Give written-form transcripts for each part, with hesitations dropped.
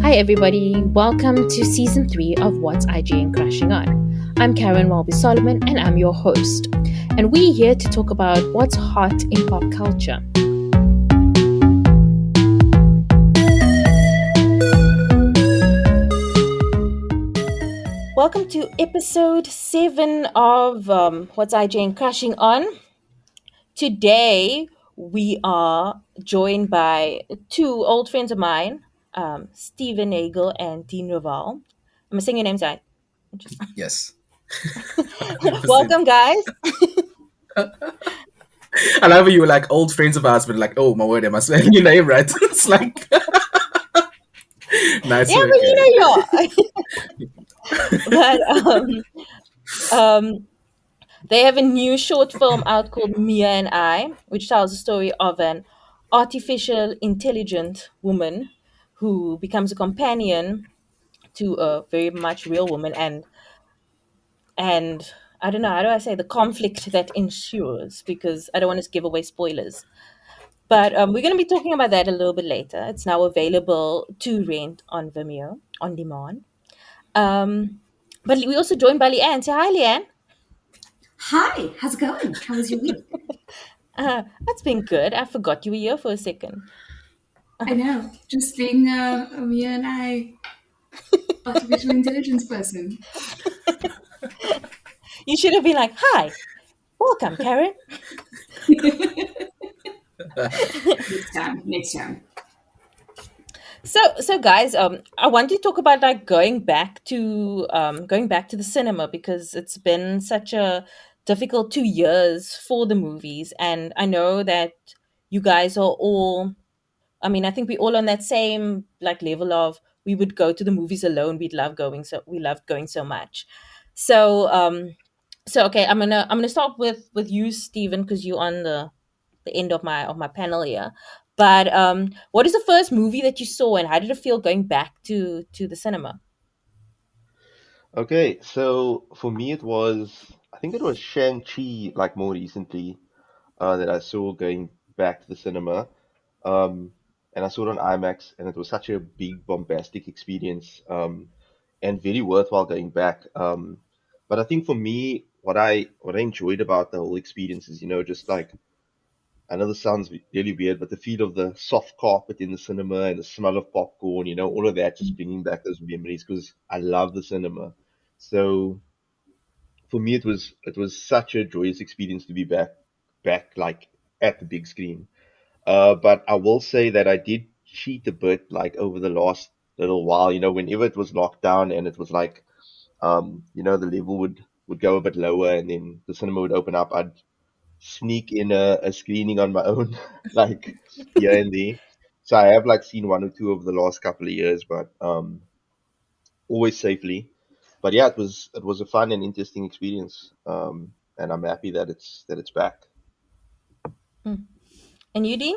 Hi, everybody. Welcome to season 3 of What's IGN Crashing On. I'm Karen Walby Solomon, and I'm your host. And we're here to talk about what's hot in pop culture. Welcome to episode 7 of What's IGN Crashing On. Today, we are joined by two old friends of mine, Stephen Nagel and Dean Ravell. I'm saying your names right. Yes. 100%. Welcome, guys. I love how you were like old friends of ours, but like, oh my word, am I spelling your name right? It's like nice Yeah, work, but guys. but they have a new short film out called MIA&I, which tells the story of an artificial intelligent woman who becomes a companion to a very much real woman, and I don't know, how do I say, the conflict that ensues, because I don't want to give away spoilers. But we're going to be talking about that a little bit later. It's now available to rent on Vimeo on demand. Um, but we also joined by Leanne. Say hi, Leanne. Hi, how's it going? How was your week? That's been good. I forgot you were here for a second. I know, just being a Mia and I artificial intelligence person. You should have been like, hi, welcome, Karen. Next time. So guys, I want to talk about like going back to the cinema, because it's been such a difficult 2 years for the movies, and I know that you guys are all. I mean, I think we're all on that same like level of, we would go to the movies alone. We loved going so much. So okay, I'm gonna start with you, Stephen, because you're on the end of my panel here. But what is the first movie that you saw, and how did it feel going back to the cinema? Okay, so for me I think it was Shang-Chi, like more recently, that I saw going back to the cinema. Um, and I saw it on IMAX, and it was such a big, bombastic experience, and very worthwhile going back. But I think for me, what I enjoyed about the whole experience is, just like, I know this sounds really weird, but the feel of the soft carpet in the cinema and the smell of popcorn, all of that just bringing back those memories because I love the cinema. So for me, it was such a joyous experience to be back like at the big screen. But I will say that I did cheat a bit like over the last little while. Whenever it was locked down and it was like, the level would go a bit lower and then the cinema would open up, I'd sneak in a screening on my own, like here and there. So I have like seen one or two over the last couple of years, but always safely. But yeah, it was a fun and interesting experience, and I'm happy that it's back. Mm. And you, Dean?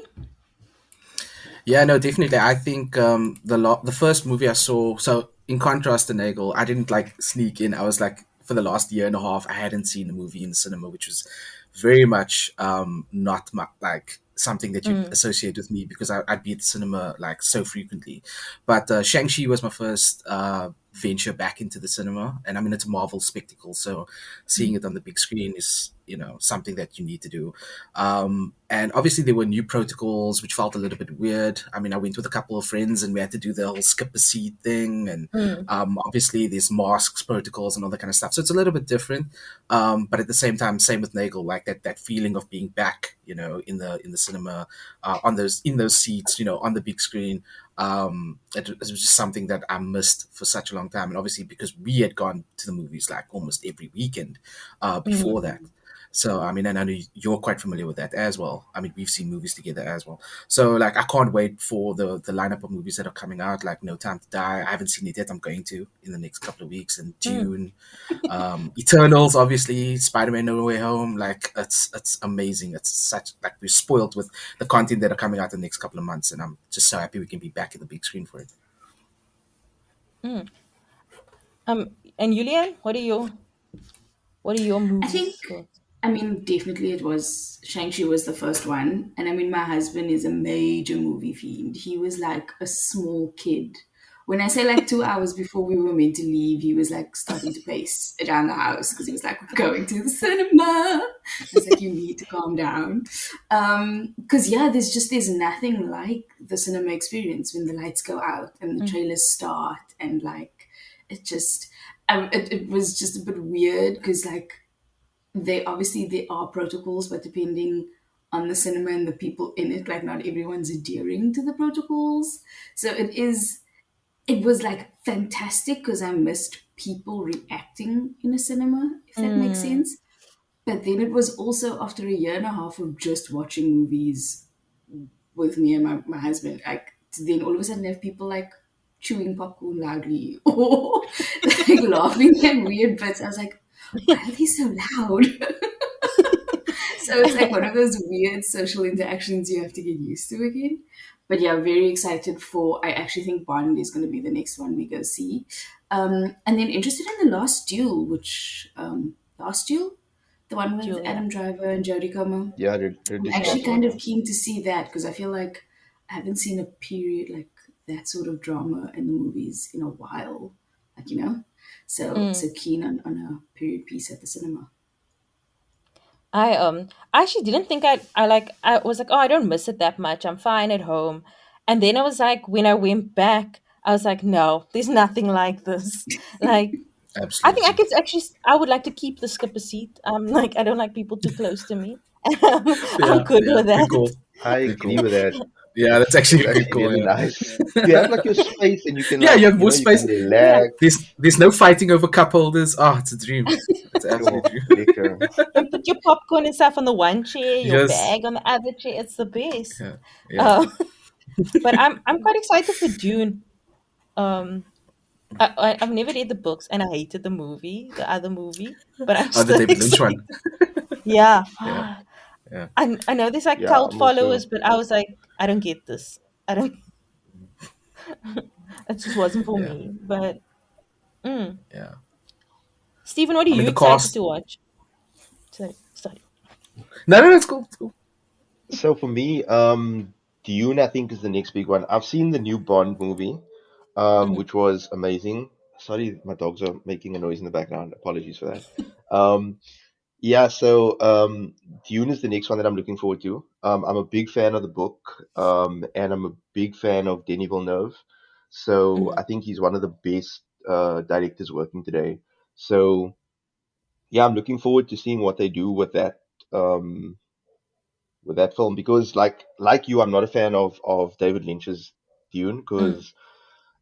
Yeah, no, definitely. I think the first movie I saw. So in contrast to Nagel, I didn't like sneak in. I was like, for the last year and a half, I hadn't seen a movie in the cinema, which was very much not like something that you'd Mm. associate with me because I'd be at the cinema like so frequently. But Shang-Chi was my first venture back into the cinema, and I mean it's a Marvel spectacle, so seeing it on the big screen is something that you need to do. And obviously there were new protocols which felt a little bit weird. I mean, I went with a couple of friends and we had to do the whole skip a seat thing, and Mm. obviously there's masks protocols and all that kind of stuff, so it's a little bit different. But at the same time, same with Nagel, like that feeling of being back, in the cinema, in those seats, on the big screen. It was just something that I missed for such a long time, and obviously because we had gone to the movies like almost every weekend before Mm. that. So I mean, and I know you're quite familiar with that as well. I mean, we've seen movies together as well. So like, I can't wait for the lineup of movies that are coming out. Like No Time to Die, I haven't seen it yet. I'm going to in the next couple of weeks. And Mm. Dune, Eternals, obviously, Spider-Man: No Way Home. Like it's amazing. It's such like we're spoiled with the content that are coming out the next couple of months, and I'm just so happy we can be back in the big screen for it. Mm. And Julian, what are your I think, movies thoughts? definitely it was Shang-Chi was the first one. And my husband is a major movie fiend. He was like a small kid When I say like 2 hours before we were meant to leave, he was like starting to pace around the house because he was like, "We're going to the cinema." I was like, "You need to calm down." Because yeah, there's nothing like the cinema experience when the lights go out and the Mm, trailers start and like it just it was just a bit weird because like there are protocols, but depending on the cinema and the people in it, like not everyone's adhering to the protocols. So it was like fantastic because I missed people reacting in a cinema, if that makes mm, sense. But then it was also after a year and a half of just watching movies with me and my husband, like to then all of a sudden have people like chewing popcorn loudly or like laughing at weird bits. I was like, why are they so loud? So it's like one of those weird social interactions you have to get used to again. But yeah, very excited for. I actually think Bond is going to be the next one we go see, and then interested in the Last Duel, which Last Duel, the one with Julia. Adam Driver and Jodie Comer. Yeah, I'm Ridley actually Scott's kind one. of Yeah. keen to see that because I feel like I haven't seen a period like that sort of drama in the movies in a while. Like so Mm. keen on a period piece at the cinema. I actually didn't think I was like, oh, I don't miss it that much. I'm fine at home. And then I was like, when I went back, I was like, no, there's nothing like this. Like, I think I Absolutely. could actually I would like to keep the skipper seat. Like, I don't like people too close to me. I'm Yeah, good yeah. with Good that. call. I Good agree call. with that. Yeah, that's It's actually a good actually call. really Yeah. nice to have like your space and you can Yeah, like you have more you can space. Yeah. relax. There's no fighting over cup holders. Ah, it's a dream. It's an absolute Sure, dream. lekker. And put your popcorn and stuff on the one chair, your Yes. bag on the other chair. It's the best. Yeah. Yeah. Uh, but I'm quite excited for Dune. Um, I've never read the books and I hated the other movie, but I'm Oh, the still David Lynch excited. one. Yeah. Yeah. Yeah. I know there's like Yeah, cult I'm also followers, but I was like, I don't get this. I don't. It just wasn't for Yeah. me. But mm. Yeah. Stephen, what are I mean, you the excited to cast. watch? Sorry. No, no, no, it's cool. It's cool. so for me, Dune I think is the next big one. I've seen the new Bond movie, Mm, which was amazing. Sorry, my dogs are making a noise in the background. Apologies for that. Um, Yeah, so Dune is the next one that I'm looking forward to. I'm a big fan of the book, and I'm a big fan of Denis Villeneuve. So mm, I think he's one of the best directors working today. So yeah, I'm looking forward to seeing what they do um, with that film because like you, I'm not a fan of David Lynch's Dune mm. because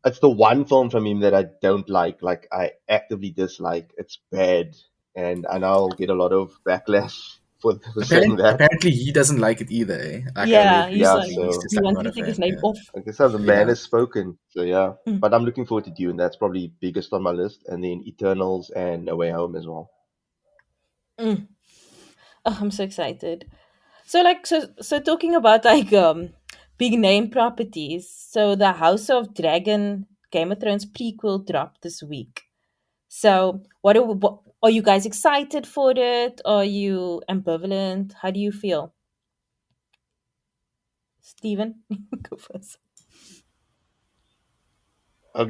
it's the one film from him that I don't like. Like I actively dislike. It's bad, and I'll get a lot of backlash for saying that. Apparently, he doesn't like it either. Eh? Like I Yeah, read he's Yeah, recently, like he's so just he like wants not to a take his fan. name Yeah. off. I guess the man Yeah. has spoken. So yeah, Mm, but I'm looking forward to Dune. That's probably biggest on my list, and then Eternals and No Way Home as well. mm. Oh, I'm so excited. So talking about like big name properties. So the House of Dragon Game of Thrones prequel dropped this week. So what are you guys excited for it? Are you ambivalent? How do you feel? Steven? Go first.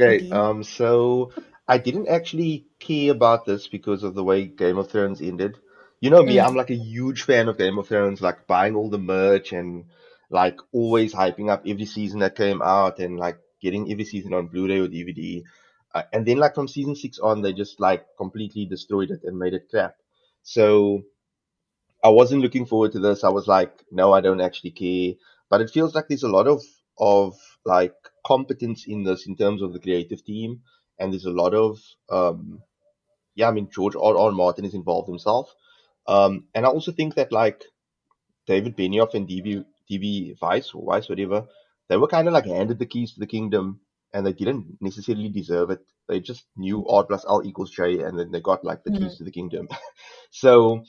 Or Okay, Dean? so I didn't actually care about this because of the way Game of Thrones ended. You know me, I'm Mm, like a huge fan of Game of Thrones, like buying all the merch and like always hyping up every season that came out and like getting every season on Blu-ray or DVD. And then like from season 6 on, they just like completely destroyed it and made it crap. So I wasn't looking forward to this. I was like, no, I don't actually care. But it feels like there's a lot of like competence in this in terms of the creative team, and there's a lot of yeah. I mean, George R. Martin is involved himself, and I also think that like David Benioff and DB Weiss or Weiss whatever, they were kind of like handed the keys to the kingdom, and they didn't necessarily deserve it. They just knew R plus L equals J, and then they got like the keys mm, to the kingdom. So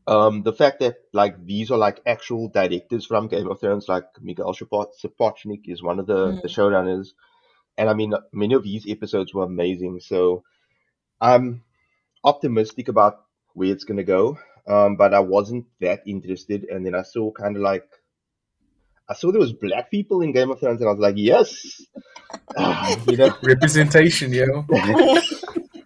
the fact that like these are like actual directors from Game of Thrones, like Miguel Sapochnik is one of the mm, showrunners, and I mean many of these episodes were amazing. So I'm optimistic about where it's gonna go, but I wasn't that interested, and then I saw kind of like I saw there was black people in Game of Thrones, and I was like, yes, you know. Representation, yo.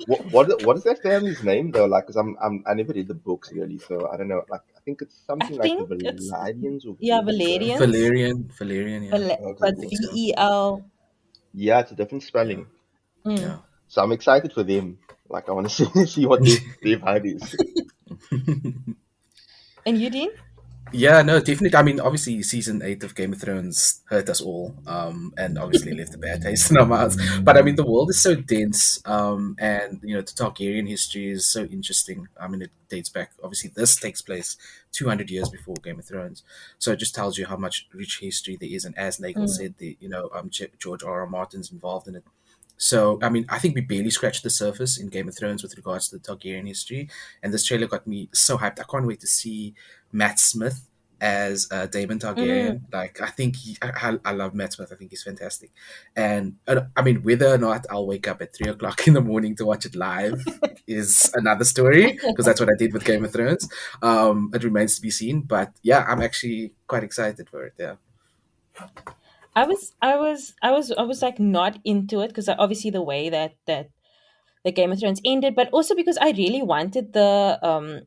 What is that family's name though? Like, cause I never read the books really, so I don't know. Like, I think it's I something like the think it's, Valerians or yeah, Valerians, Valerian, yeah. okay, but I think so. VEL. yeah, it's a different Yeah, spelling. Mm. yeah. So I'm excited for them. Like, I want to see what their vibe is. And you, Dean? Yeah, no, definitely. I mean, obviously, season 8 of Game of Thrones hurt us all, and obviously left a bad taste in our mouths. But I mean, the world is so dense, and the Targaryen history is so interesting. I mean, it dates back. Obviously, this takes place 200 years before Game of Thrones, so it just tells you how much rich history there is. And as Nagel Mm. said, George R. R. Martin's involved in it. So, I mean, I think we barely scratched the surface in Game of Thrones with regards to the Targaryen history. And this trailer got me so hyped. I can't wait to see Matt Smith as Daemon Mm. Targaryen. Like, I think I love Matt Smith. I think he's fantastic. And I mean, whether or not I'll wake up at 3 o'clock in the morning to watch it live is another story, because that's what I did with Game of Thrones. It remains to be seen. But yeah, I'm actually quite excited for it. Yeah. I was like not into it because obviously the way that the Game of Thrones ended, but also because I really wanted the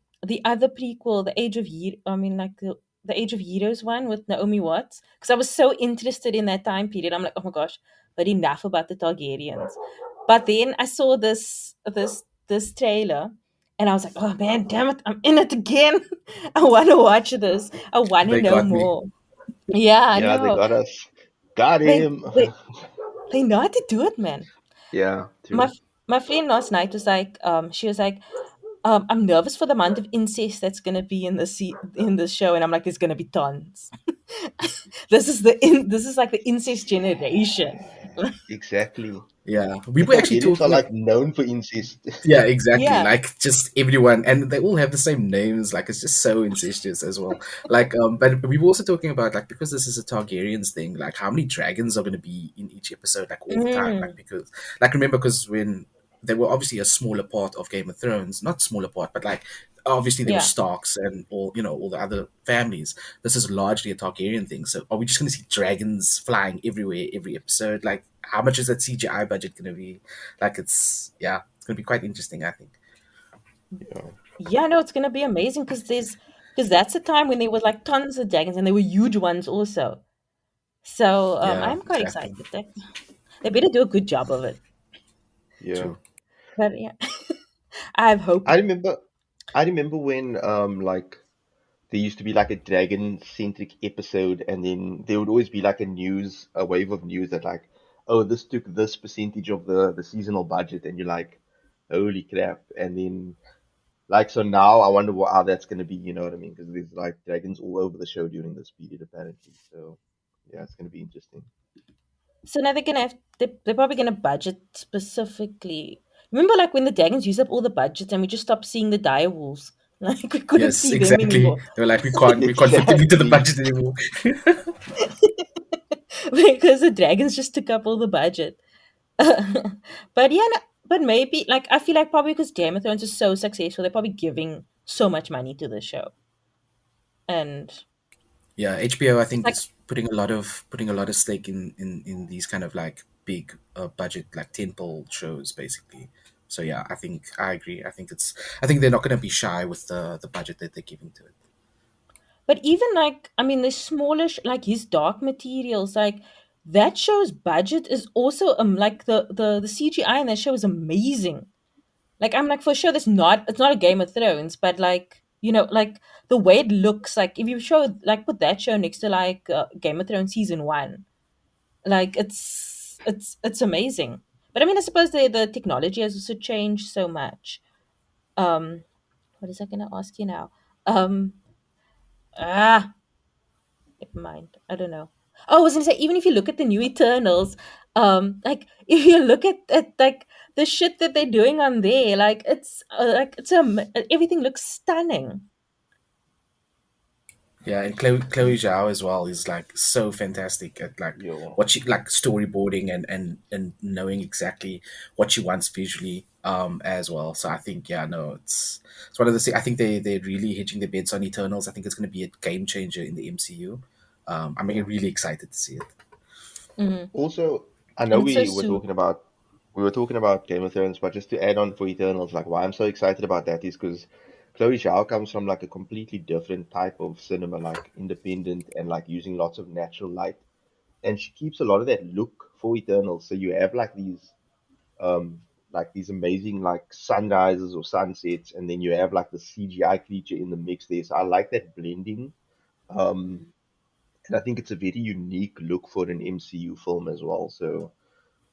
other prequel, the Age of I mean, like the Age of Heroes one with Naomi Watts, because I was so interested in that time period. I'm like, oh my gosh, but enough about the Targaryens. But then I saw this trailer, and I was like, oh man, damn it, I'm in it again. I want to watch this. I want to They know got me. more. Yeah, I Yeah, they know. got us. Got They him. they they know how to do it, man. Yeah, My true. my friend last night was like, she was like, I'm nervous for the amount of incest that's gonna be in in the show, and I'm like, there's gonna be tons. This is like the incest generation. Exactly. Yeah. We The were actually Targaryens are talking. like known for incest. Yeah, exactly. Yeah. Like just everyone, and they all have the same names. Like it's just so incestuous as well. Like, but we were also talking about like because this is a Targaryens thing. Like how many dragons are going to be in each episode, like all the time. Like Mm, because, like remember, because when they were obviously a smaller part of Game of Thrones, not smaller part, but like obviously there were yeah. Starks and all the other families. This is largely a Targaryen thing. So are we just going to see dragons flying everywhere every episode? Like how much is that CGI budget going to be? Like it's going to be quite interesting, I think. Yeah. Yeah, no, it's gonna be amazing because that's the time when there were like tons of dragons and they were huge ones also. So Yeah, I'm quite exactly. excited. They better do a good job of it. Yeah. True. But yeah, I have hope. I remember I remember when like there used to be like a dragon centric episode, and then there would always be like a wave of news that like, oh, this took this percentage of the seasonal budget, and you're like, holy crap. And then like, so now I wonder how that's going to be, you know what I mean? Because there's like dragons all over the show during this period apparently. So yeah, it's going to be interesting. So now they're probably gonna budget specifically. Remember, like when the dragons used up all the budgets and we just stopped seeing the dire wolves, like we couldn't Yes, see them exactly. anymore They were like, we can't fit them into the Exactly. budget anymore. because the dragons just took up all the budget. But yeah, no, but maybe like I feel like probably because Game of Thrones is so successful, they're probably giving so much money to the show, and Yeah, HBO I it's think like is putting a lot of stake in these kind of like big budget like tentpole shows basically. So yeah, I think I agree. I think they're not going to be shy with the budget that they're giving to it. but even like I mean the smallish like his Dark Materials like that show's budget is also like the CGI in that show is amazing. Like I'm like for sure this not it's not a Game of Thrones, but like like the way it looks like if you show like put that show next to like Game of Thrones season 1, like it's amazing. But I mean I suppose the technology has also changed so much. Um what is I gonna ask you now? Um ah Never mind. I don't know. Oh, I was gonna say, even if you look at the new Eternals, like if you look at like the shit that they're doing on there, like it's everything looks stunning. Yeah, and Chloe Zhao as well is like so fantastic at like Yo. what she like storyboarding and knowing exactly what she wants visually as well. So I think yeah, no, it's one of the things. I think they're really hitching their bets on Eternals. I think it's going to be a game changer in the MCU. I'm really excited to see it. Mhm. Also, I know And it's so we were soon. talking about Game of Thrones, but just to add on for Eternals, like why I'm so excited about that is because Chloe Zhao comes from like a completely different type of cinema, like independent and like using lots of natural light, and she keeps a lot of that look for Eternals. So you have um like these amazing like sunrises or sunsets, and then you have like the CGI creature in the mix there. So I like that blending. Um, and I think it's a very unique look for an MCU film as well. So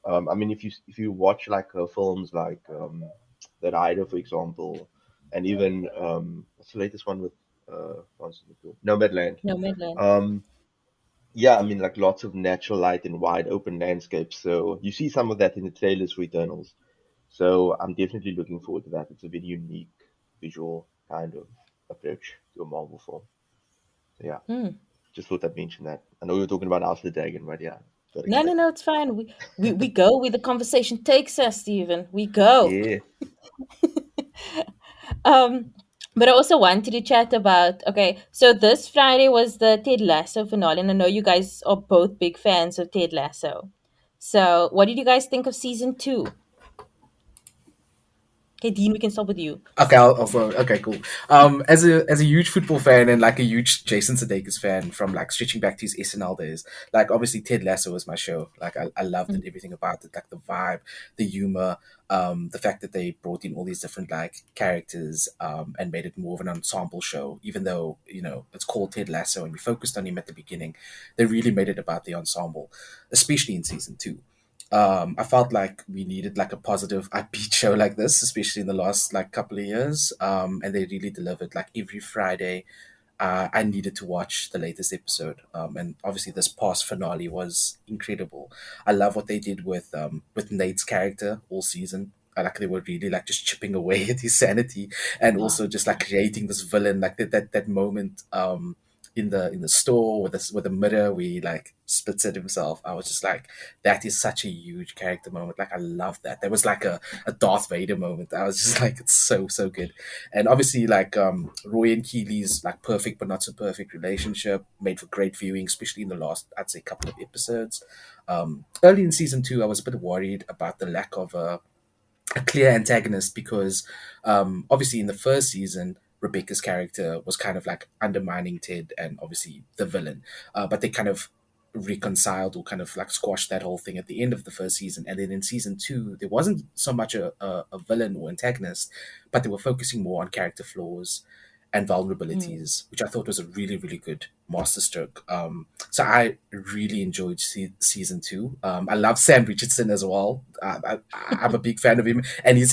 I mean, if you watch like her films like The Rider, for example, and even what's the latest one with Nomadland. No Midland. Um, yeah, I mean, like lots of natural light and wide open landscapes. So you see some of that in the trailers for Eternals. So I'm definitely looking forward to that. It's a very unique visual kind of approach to a Marvel film. So yeah, Hmm. just thought I'd mention that. I know we were talking about House of the Dragon, but yeah, got No, no, excited. no, it's fine. We go where the conversation takes us, Stephen. We go. Yeah. Um, but I also wanted to chat about, okay, so this Friday was the Ted Lasso finale, and I know you guys are both big fans of Ted Lasso. So what did you guys think of season two? Okay, Dean, we can start with you. Okay, also okay, cool. As a huge football fan and like a huge Jason Sudeikis fan from like stretching back to his SNL days, like obviously Ted Lasso was my show. Like I loved it, Mm, everything about it, like the vibe, the humor, the fact that they brought in all these different like characters, and made it more of an ensemble show. Even though it's called Ted Lasso and we focused on him at the beginning, they really made it about the ensemble, especially in season two. I felt like we needed like a positive upbeat show like this, especially in the last like couple of years. And they really delivered. Like every Friday, I needed to watch the latest episode. And obviously, this past finale was incredible. I love what they did with Nate's character all season. I like they were really like just chipping away at his sanity, and Yeah. also just like creating this villain, like that moment in the store with the mirror where he like spits at himself. I was just like, that is such a huge character moment. Like I love that. There was like a Darth Vader moment. I was just like, it's so good. And obviously like Roy and Keely's like perfect but not so perfect relationship made for great viewing, especially in the last, I'd say, couple of episodes. Early in season two, I was a bit worried about the lack of a clear antagonist because obviously in the first season Rebecca's character was kind of like undermining Ted and obviously the villain, but they kind of reconciled or kind of like squashed that whole thing at the end of the first season. And then in season two there wasn't so much a villain or antagonist, but they were focusing more on character flaws and mm, vulnerabilities, which I thought was a really good masterstroke. So I really enjoyed season two. I love Sam Richardson as well. I'm a big fan of him, and his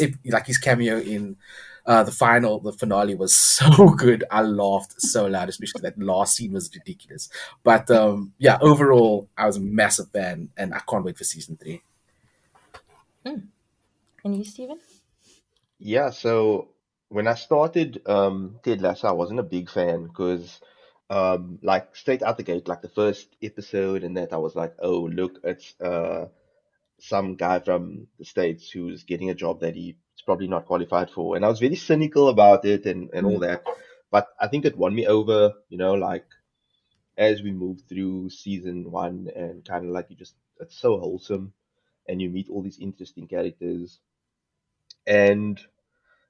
cameo in the finale was so good. I laughed so loud, especially that last scene was ridiculous. But yeah, overall, I was a massive fan, and I can't wait for season three. mm. And you, Stephen? Yeah, so when I started Ted Lasso, I wasn't a big fan because like straight out the gate, like the first episode and that I was like, oh look, it's some guy from the States who's getting a job that he's probably not qualified for. And I was very cynical about it and all Mm, that. But I think it won me over, like as we moved through season one and kind of like it's so wholesome and you meet all these interesting characters. And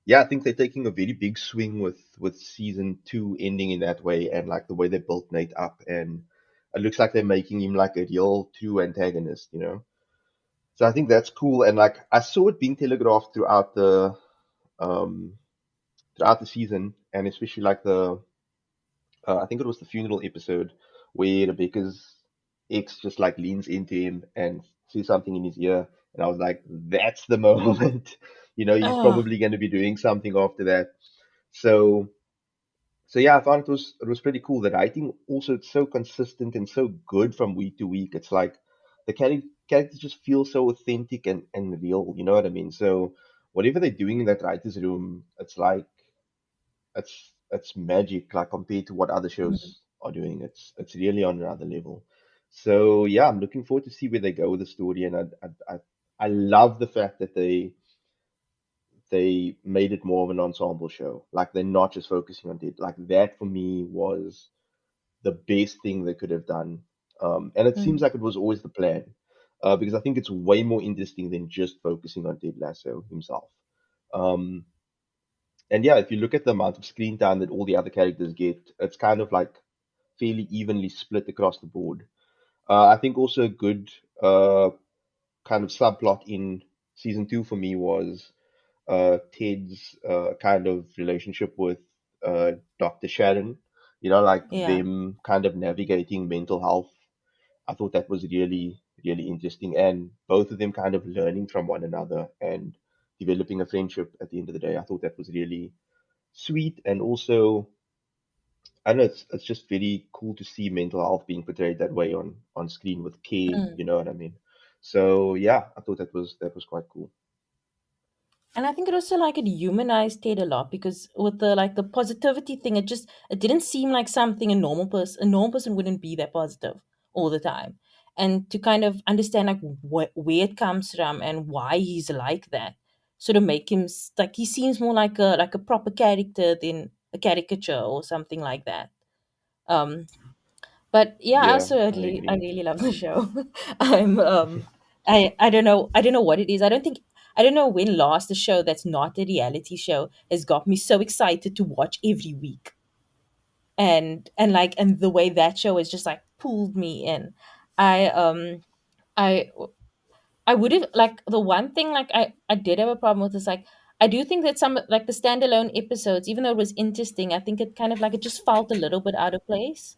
yeah, I think they're taking a very big swing with season two ending in that way, and like the way they built Nate up, and it looks like they're making him like a real true antagonist. So I think that's cool, and like I saw it being telegraphed um throughout the season, and especially like the I think it was the funeral episode where Rebecca's ex just like leans into him and says something in his ear, and I was like, that's the moment. He's oh, probably going to be doing something after that. So so yeah, I found it was pretty cool. The writing also it's so consistent and so good from week to week. It's like the characters just feel so authentic and real. You know what I mean? So whatever they're doing in that writers' room, it's like it's magic. Like compared to what other mm, shows are doing, it's really on another level. So yeah, I'm looking forward to see where they go with the story, and I love the fact that they made it more of an ensemble show. Like they're not just focusing on it. Like that for me was the best thing they could have done. And it seems Mm, like it was always the plan, because I think it's way more interesting than just focusing on Ted Lasso himself. Um, and yeah, if you look at the amount of screen time that all the other characters get, it's kind of like fairly evenly split across the board. I think also a good kind of subplot in season two for me was Ted's kind of relationship with Dr. Sharon. You know, like yeah. them kind of navigating mental health. I thought that was really, really interesting. And both of them kind of learning from one another and developing a friendship at the end of the day. I thought that was really sweet. And also, I know it's just very cool to see mental health being portrayed that way on screen with care, Mm. you know what I mean? So yeah, I thought that was quite cool. And I think it also like it humanized Ted a lot because with the like the positivity thing, it didn't seem like something a normal person wouldn't be that positive all the time. And to kind of understand like where it comes from and why he's like that, sort of make him like he seems more like a proper character than a caricature or something like that. Um, but yeah, Yeah, I I agree. really love the show. I'm I don't know what it is. I don't know when last the show that's not a reality show has got me so excited to watch every week. And the way that show has just like pulled me in. I I I would have like the one thing like I did have a problem with is like I do think that some like the standalone episodes, even though it was interesting, I think it kind of like it just felt a little bit out of place.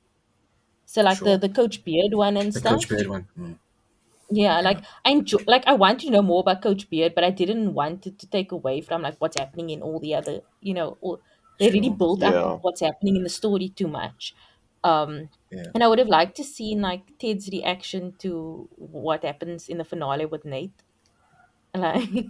So like the Sure. the Coach Beard one and The Coach stuff. Beard one. Yeah, Yeah. like I want to know more about Coach Beard, but I didn't want it to take away from like what's happening in all the other, all, they really Sure. built up Yeah. what's happening in the story too much. Um, Yeah. and I would have liked to see like Ted's reaction to what happens in the finale with Nate, like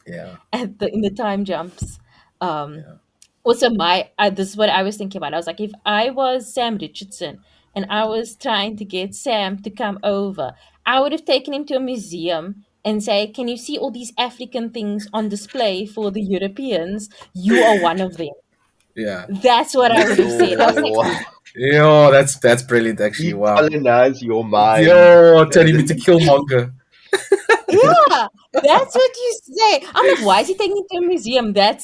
Yeah. at the in the time jumps. Um, Yeah. Also, this is what I was thinking about. I was like, if I was Sam Richardson and I was trying to get Sam to come over, I would have taken him to a museum and say, "Can you see all these African things on display for the Europeans? You are one of them." Yeah. That's what I would have said. I was like, Yo, Yo, that's brilliant actually. he Wow. colonized your mind. Yo, telling me to kill Monga. "Yeah, that's what you say." I'm like, "Why is he taking him to a museum?" That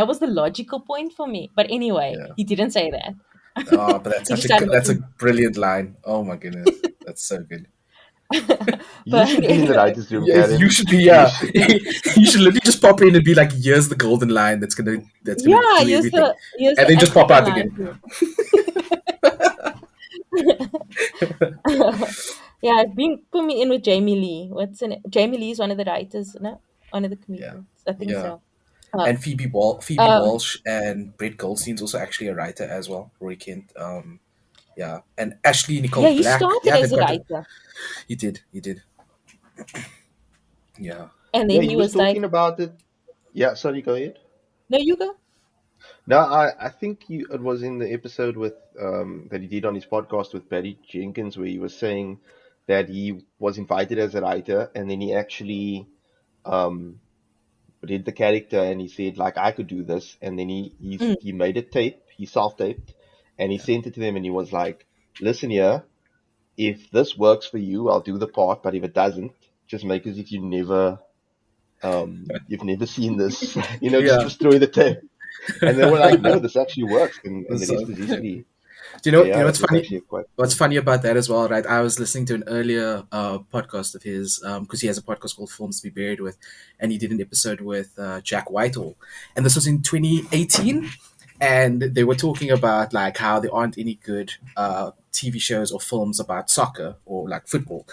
was the logical point for me. But anyway, Yeah. he didn't say that. Oh, but that's He such just a started that's a making. brilliant line. Oh my goodness. That's so good. You But should be in the anyway. writers' room, Yeah, you Karen. should be, You yeah. should. You should literally just pop in and be like, here's the golden line that's gonna Yeah, do everything. here's And the then just pop African out line again. too. Yeah, being put me in with Jamie Lee. Jamie Lee is one of the writers, no? One of the Yeah. comedians. I think Yeah. so. Uh, And Phoebe um, Walsh and Brett Goldstein's also actually a writer as well. Roy Kent. Yeah. And Ashley Nicole yeah, he Black. started Yeah, as they've a got a writer, he did. Yeah. and Yeah, then he he was was like, talking about it. Yeah, sorry, go ahead. "No, you go." No, I think it was in the episode with that he did on his podcast with Barry Jenkins where he was saying that he was invited as a writer and then he actually um read the character and he said like I could do this and then Mm, he made a tape, he self-taped and he sent it to them and he was like, listen here, if this works for you, I'll do the part, but if it doesn't, just make as if you've never seen this, Yeah. just throw the tape. And they were like, no, this actually works, and the So, rest is history. do So you yeah, know it what's was funny? actually quite What's cool. funny about that as well, right? I was listening to an earlier podcast of his because he has a podcast called Films to Be Buried With, and he did an episode with Jack Whitehall, and this was in 2018, and they were talking about like how there aren't any good TV shows or films about soccer or like football,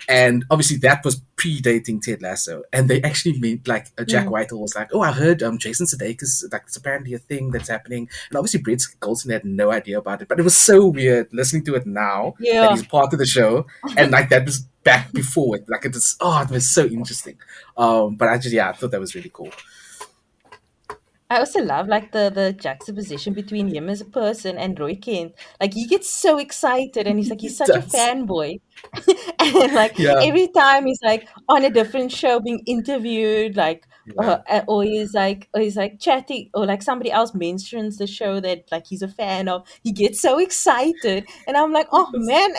and obviously that was predating Ted Lasso, and they actually meant like Jack mm. Whitehall was like, oh, I heard Jason Sudeikis like it's apparently a thing that's happening, and obviously Brett Goldstein had no idea about it, but it was so weird listening to it now that Yeah. he's part of the show, and like that was back before it, like it was so interesting. But I just I thought that was really cool. I also love like the juxtaposition between him as a person and Roy Kent. Like he gets so excited and he's like he's It such a does, fanboy. And like yeah, every time he's like on a different show being interviewed, like Yeah. or he's like chatting, or like somebody else mentions the show that like he's a fan of. He gets so excited, and I'm like, oh man,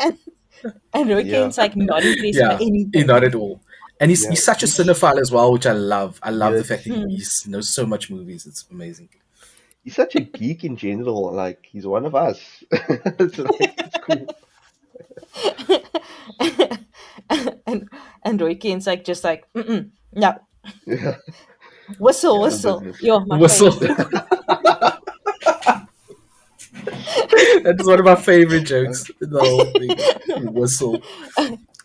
and Roy Yeah, Kane's like not impressed by Yeah, not anything. at all. And yeah. he's such a cinephile as well, which I love. I love the Yes, fact that Hmm. he knows so much movies. It's amazing. he's such a geek in general. Like he's one of us. It's like it's cool. and Roy Kane's like just like, mm-mm, no, Yeah, whistle, all whistle. business. You're my Whistle. favorite. That's one of my favorite jokes in the whole thing. Whistle.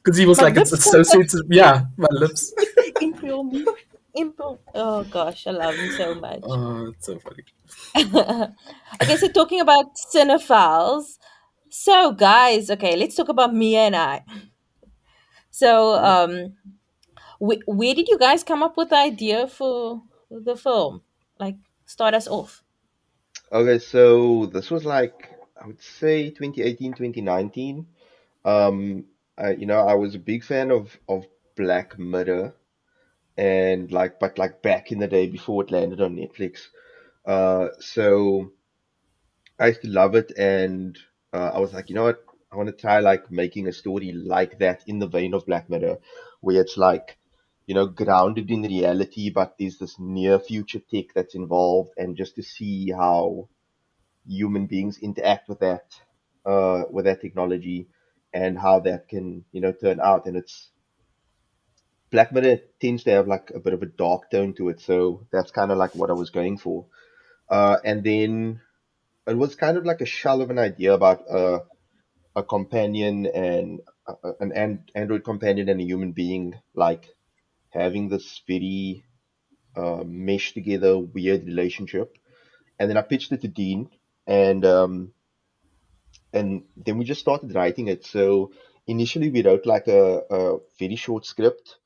Because he was My like, it's lips come back. associated. Yeah, my lips. Impale me. Impale. Oh gosh, I love him so much. Oh, it's so funny. Okay, so talking about cinephiles. So guys, okay, let's talk about Mia and I. So Cool. where did you guys come up with the idea for the film? Like, start us off. Okay, so this was like I would say 2018, 2019. I was a big fan of Black Mirror and like but like back in the day before it landed on Netflix. So I used to love it, and I was like, you know what? I want to try like making a story like that in the vein of Black Mirror, where it's like, grounded in reality, but there's this near future tech that's involved, and just to see how human beings interact with that technology, and how that can, turn out. And it's Black Mirror tends to have like a bit of a dark tone to it, so that's kind of like what I was going for. And then it was kind of like a shell of an idea about a companion and android companion and a human being like having this very meshed together weird relationship. And then I pitched it to Dean, and then we just started writing it. So initially we wrote like a very short script,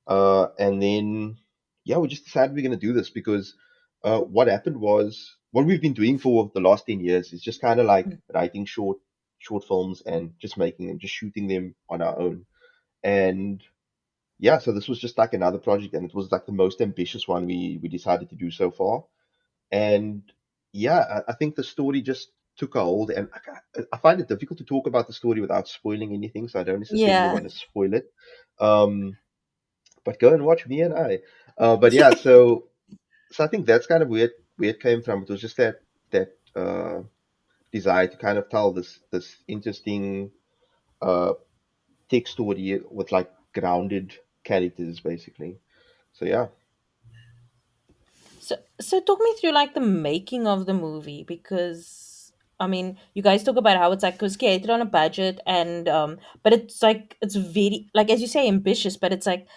and then, yeah, we just decided we're going to do this because what happened was what we've been doing for the last 10 years is just kind of like writing short films and just making them, just shooting them on our own. And yeah, so this was just like another project, and it was like the most ambitious one we decided to do so far. And yeah, I think the story just took a hold, and I find it difficult to talk about the story without spoiling anything, so I don't necessarily Yeah. want to spoil it. Um, but go and watch Me and I. But yeah, so I think that's kind of where it came from. It was just that desire to kind of tell this interesting uh tech story with like grounded characters, basically. So yeah. So talk me through like the making of the movie, because I mean, you guys talk about how it's like it was created on a budget, and but it's like it's very, like as you say, ambitious, but it's like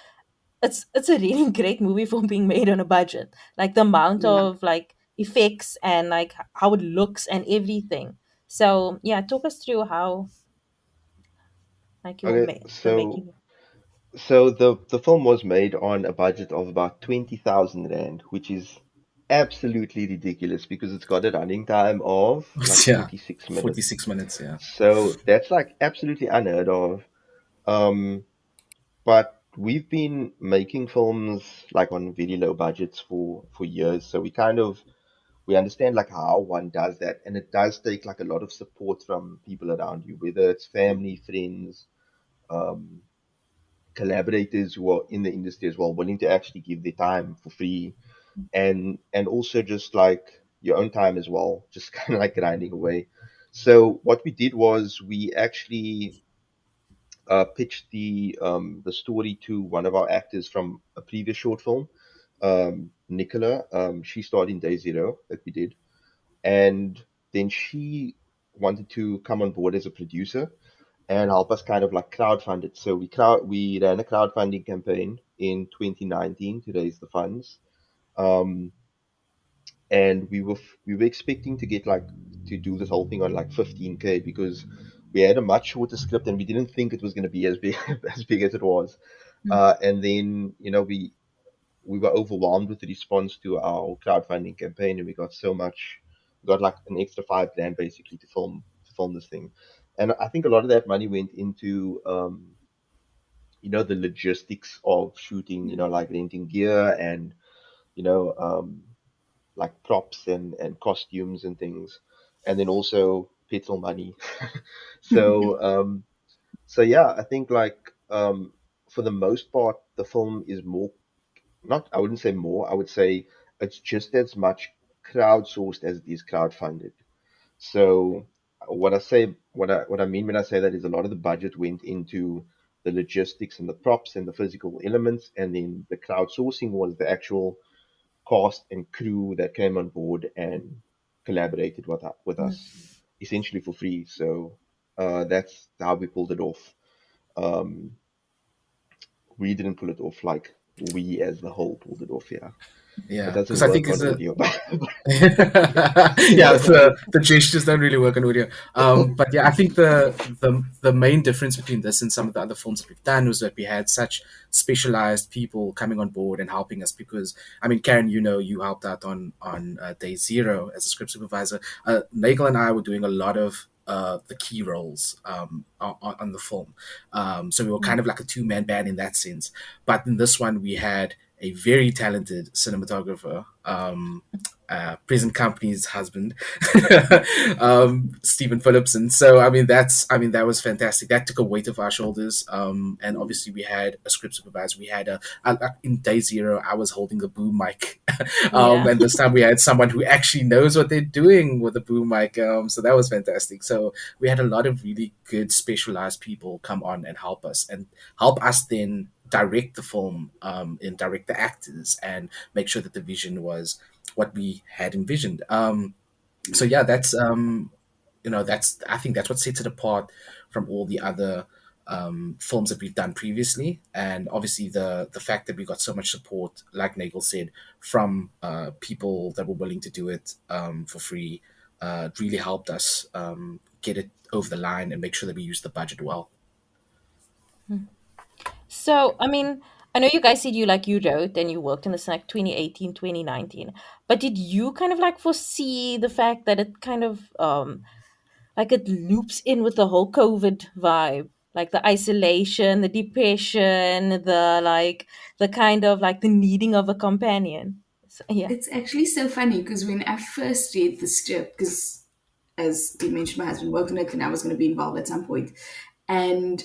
it's a really great movie for being made on a budget. Like the amount Yeah. of like effects and like how it looks and everything. So yeah, talk us through how like Okay, the so making. so the film was made on a budget of about 20,000 rand, which is absolutely ridiculous because it's got a running time of like Yeah, 46 minutes. 46 minutes. Yeah. So that's like absolutely unheard of. Um, but we've been making films like on very low budgets for years, so we understand like how one does that, and it does take like a lot of support from people around you, whether it's family, friends, um, collaborators who are in the industry as well, willing to actually give their time for free, and also just like your own time as well, just kind of like grinding away. So what we did was we actually pitched the story to one of our actors from a previous short film, Nicola. She starred in Day Zero that we did, and then she wanted to come on board as a producer and help us kind of like crowdfund it. So we ran a crowdfunding campaign in 2019 to raise the funds. Um, and we were expecting to get like to do this whole thing on like 15K because we had a much shorter script and we didn't think it was going to be as big as big as it was. And then we were overwhelmed with the response to our crowdfunding campaign, and we got like an extra 5 grand basically to film this thing. And I think a lot of that money went into the logistics of shooting, like renting gear and, you know, like props and costumes and things, and then also petrol money. So, yeah, I think like for the most part, the film is more, not, I wouldn't say more, I would say it's just as much crowdsourced as it is crowdfunded. So what I mean when I say that is a lot of the budget went into the logistics and the props and the physical elements, and then the crowdsourcing was the actual cast and crew that came on board and collaborated with us essentially for free. So that's how we pulled it off. Um, we didn't pull it off, like we as the whole pulled it off. Yeah, it Yeah, because doesn't I think work it's on a audio. yeah, the gestures don't really work on audio. But yeah, I think the main difference between this and some of the other films that we've done was that we had such specialized people coming on board and helping us. Because I mean, Karen, you helped out on day zero as a script supervisor. Nagel and I were doing a lot of the key roles on the film. So we were kind of like a two-man band in that sense. But in this one, we had a very talented cinematographer, present company's husband, Stephen Phillipson. So that was fantastic. That took a weight off our shoulders. And obviously we had a script supervisor. We had in day zero, I was holding the boom mic, Yeah. and this time we had someone who actually knows what they're doing with the boom mic. So that was fantastic. So we had a lot of really good specialized people come on and help us then direct the film, and direct the actors and make sure that the vision was what we had envisioned. So yeah, that's I think that's what sets it apart from all the other films that we've done previously. And obviously the fact that we got so much support, like Nagel said, from people that were willing to do it for free, really helped us get it over the line and make sure that we use the budget well. So, I mean, I know you guys said you wrote and you worked in this in like 2018, 2019. But did you kind of like foresee the fact that it kind of like it loops in with the whole COVID vibe? Like the isolation, the depression, the kind of like the needing of a companion. So, yeah. It's actually so funny because when I first read the script, because as you mentioned, my husband worked on it and I was going to be involved at some point. And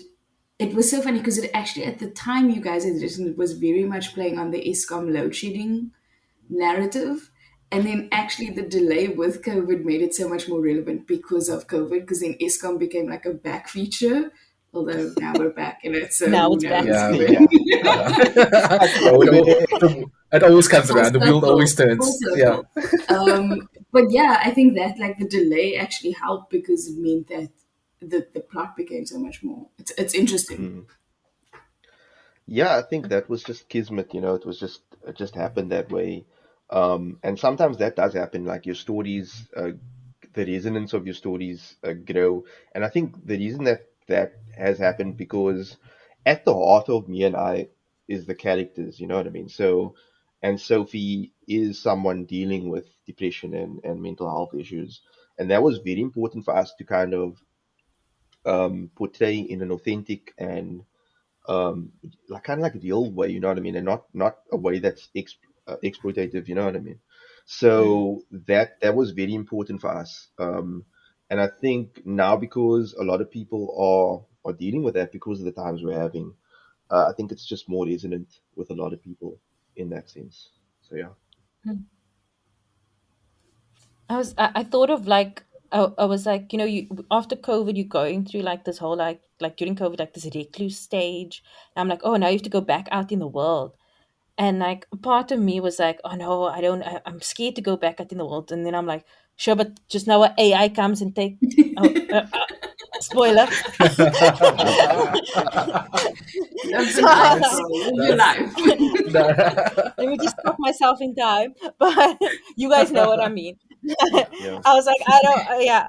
it was so funny because it actually, at the time you guys had written, it was very much playing on the ESCOM load shedding narrative. And then actually the delay with COVID made it so much more relevant because of COVID, because then ESCOM became like a back feature. Although now we're back in it, so Now who it's back. knows? Yeah, But Yeah, yeah. that's Yeah, why we're there. it always comes full around. The wheel always circle, full turns. Yeah. circle. But yeah, I think that like the delay actually helped because it meant that the plot became so much more. It's interesting. Mm. Yeah, I think that was just kismet, it just happened that way. And sometimes that does happen, like your stories, the resonance of your stories grow. And I think the reason that that has happened because at the heart of me and I is the characters, you know what I mean? So, and Sophie is someone dealing with depression and mental health issues. And that was very important for us to kind of portray in an authentic and like kind of like real way, you know what I mean, and not a way that's exploitative, you know what I mean. Mm. So that was very important for us, and I think now because a lot of people are dealing with that because of the times we're having, I think it's just more resonant with a lot of people in that sense. So yeah. I thought of like I was like, you after COVID you're going through like this whole like during COVID like this recluse stage. And I'm like, oh, now you have to go back out in the world. And like part of me was like, oh no, I'm scared to go back out in the world. And then I'm like, sure, but just now a AI comes and take oh, spoiler. Love So the life, Nice. girl. Live your Nice. life. let me just stop myself in time. But you guys know what I mean. Yeah. I was like, I don't, yeah,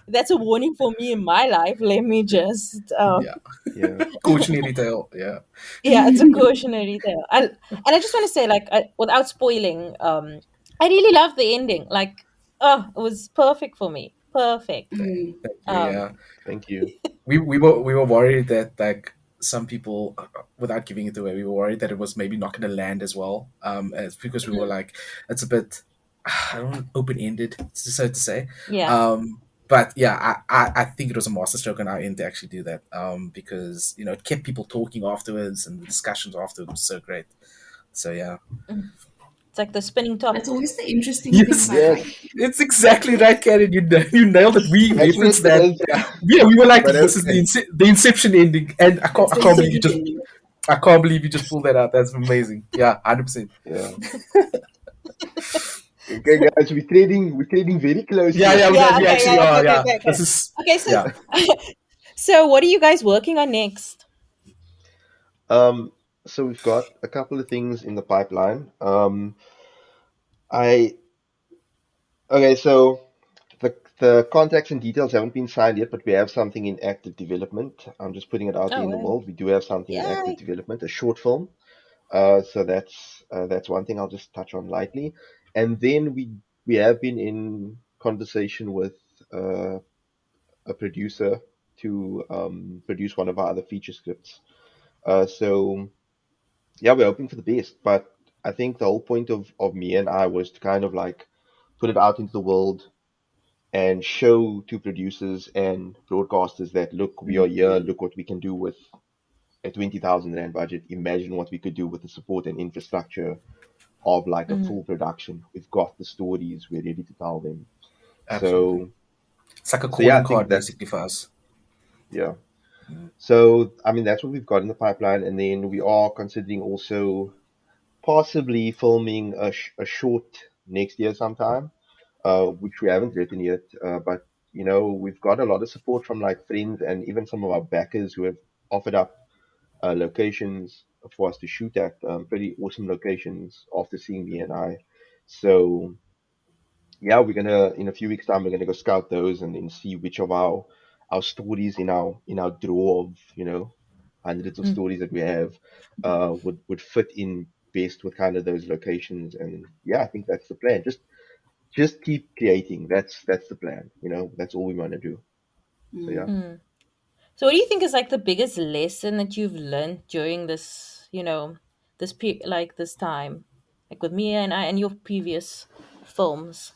that's a warning for me in my life. Let me just, Yeah. Yeah. Cautionary tale. Yeah. yeah, it's a cautionary tale. And I just want to say, like, without spoiling, I really love the ending. Like, oh, it was perfect for me. Perfect. Thank, Mm. thank you. Um, Yeah. Thank you. We were worried that like some people, without giving it away, we were worried that it was maybe not going to land as well, as because we were like, it's a bit, I don't know, open ended, so to say. Yeah. But yeah, I think it was a masterstroke on our end to actually do that, because it kept people talking afterwards, and the discussions afterwards was so great. So yeah. Mm. It's like the spinning top. That's always the interesting thing Yes, about Yes, writing. it's exactly right, Karen. You nailed it. We that's what referenced it that. is. Yeah, Yeah, we were like, but this is okay. the Inception ending, and It's I the can't believe you Inception just ending. I can't believe you just pulled that out. That's amazing. Yeah, 100%. Yeah. Okay, guys, we're trading very close Yeah, here. yeah, Yeah. we Okay. actually Yeah. Okay. are. Okay. Yeah, Okay. this Okay. is Okay. So, yeah. so what are you guys working on next? Um, so we've got a couple of things in the pipeline. I okay, so the contacts and details haven't been signed yet, but we have something in active development. I'm just putting it out there Oh, in the well. world. We do have something in active Yay. development, a short film. So that's one thing I'll just touch on lightly. And then we have been in conversation with uh, a producer to produce one of our other feature scripts. So yeah, we're hoping for the best, but I think the whole point of me and I was to kind of like put it out into the world and show to producers and broadcasters that look, we are here, look what we can do with a 20,000 rand budget. Imagine what we could do with the support and infrastructure of like a Mm. full production. We've got the stories, we're ready to tell them. Absolutely. So It's like a so yeah, I calling think card that's basically for us. yeah. So I mean that's what we've got in the pipeline, and then we are considering also possibly filming a short next year sometime, which we haven't written yet. But we've got a lot of support from like friends and even some of our backers who have offered up locations for us to shoot at, pretty awesome locations after seeing me and I. So yeah, we're gonna in a few weeks' time we're gonna go scout those and then see which of our stories in our draw of hundreds of Mm. stories that we have would fit in best with kind of those locations. And yeah, I think that's the plan. Just keep creating. That's the plan. That's all we want to do. So yeah. Mm. So, what do you think is like the biggest lesson that you've learned during this, like this time, like with Mia and I, and your previous films?